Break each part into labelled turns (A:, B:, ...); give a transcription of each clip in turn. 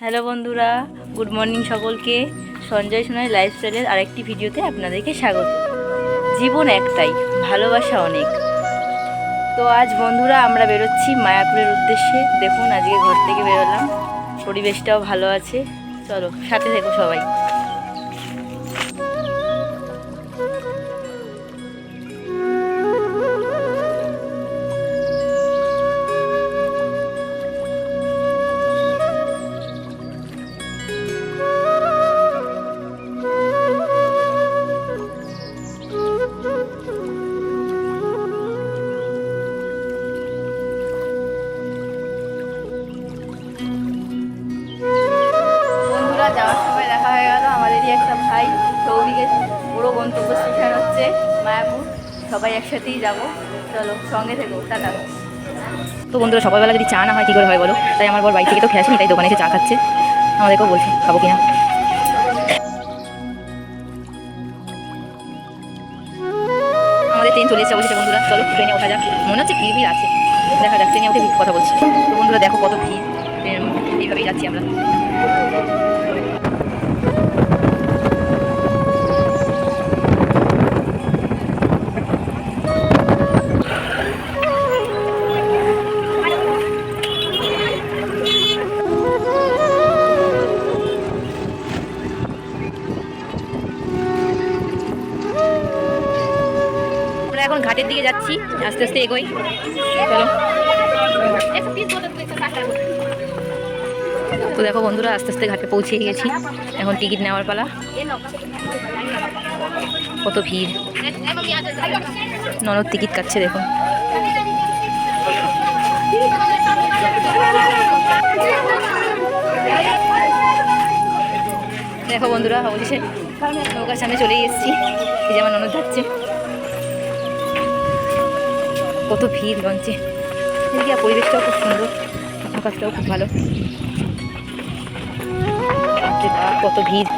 A: Hello বন্ধুরা, good morning সকলকে। সঞ্জয় সোনাই লাইফস্টাইলের আরেকটি ভিডিওতে আপনাদেরকে স্বাগত। জীবন একটাই, ভালোবাসা অনেক। তো আজ বন্ধুরা আমরা বেরোচ্ছি মায়াপুরের উদ্দেশ্যে। দেখুন আজকে ঘর থেকে বেরোলাম, পরিবেশটাও ভালো আছে। চলো সাথে থেকো সবাই। যাওয়ার সময় দেখা হয়ে গেল আমাদেরই একটা ভাই সৌভিকে। পুরো গন্তব্য স্টেশন হচ্ছে মায়াপুর, সবাই একসাথেই যাব। চলো সঙ্গে থেকো, টাটা। তো বন্ধুরা সকালবেলা যদি চা না হয় কী করে হয় বলো? তাই আমার বর বাড়ি থেকে তো খেয়ে আসেনি, তাই দোকানে এসে চা খাচ্ছে। আমাদেরকেও বলছে খাবো কিনা। আমাদের ট্রেন চলে এসেছে অবশ্যই বন্ধুরা। চলো ট্রেনে ওঠা যাক। মনে হচ্ছে ভিড় ভিড় আছে, দেখা যাক। ট্রেনে উঠে কথা বলছি। তো বন্ধুরা দেখো কত ভিড়, এইভাবেই যাচ্ছি আমরা। এখন ঘাটের দিকে যাচ্ছি, আস্তে আস্তে এগোই। চলো। তো দেখো বন্ধুরা আস্তে আস্তে ঘাটে পৌঁছে গেছি। এখন টিকিট নেওয়ার পালা। কত ভিড়, ননদ টিকিট কাটছে দেখুন। দেখো বন্ধুরা অবশেষে নৌকার সামনে চলেই এসেছি। এই যে আমার ননদ যাচ্ছে। কত ভিড় লঞ্চে, এদিকে পরিবেশটাও খুব সুন্দর, আকাশটাও খুব ভালো। কত ভিড়।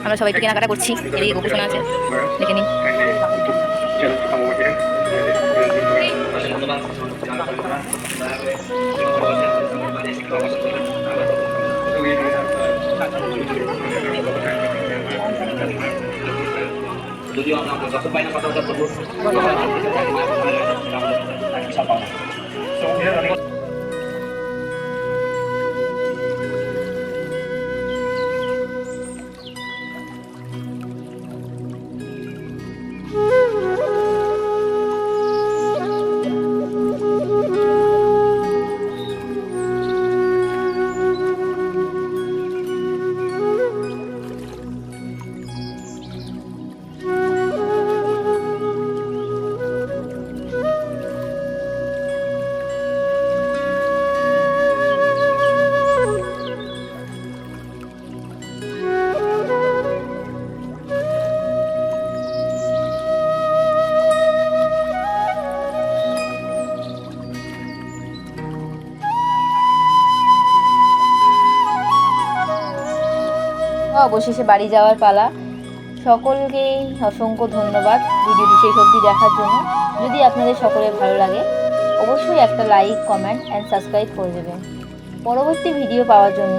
A: আমরা সবাই একটু কেনাকাটা করছি। এদিকে গোপু শোনা আছে, দেখে নিন।
B: যদিও আমরা যত পাই না কথা বলবো বিশাল পাওনা।
A: অবশেষে বাড়ি যাওয়ার পালা। সকলকেই অসংখ্য ধন্যবাদ ভিডিওটি শেষ অবধি দেখার জন্য। যদি আপনাদের সকলের ভালো লাগে অবশ্যই একটা লাইক, কমেন্ট অ্যান্ড সাবস্ক্রাইব করে দেবেন। পরবর্তী ভিডিও পাওয়ার জন্য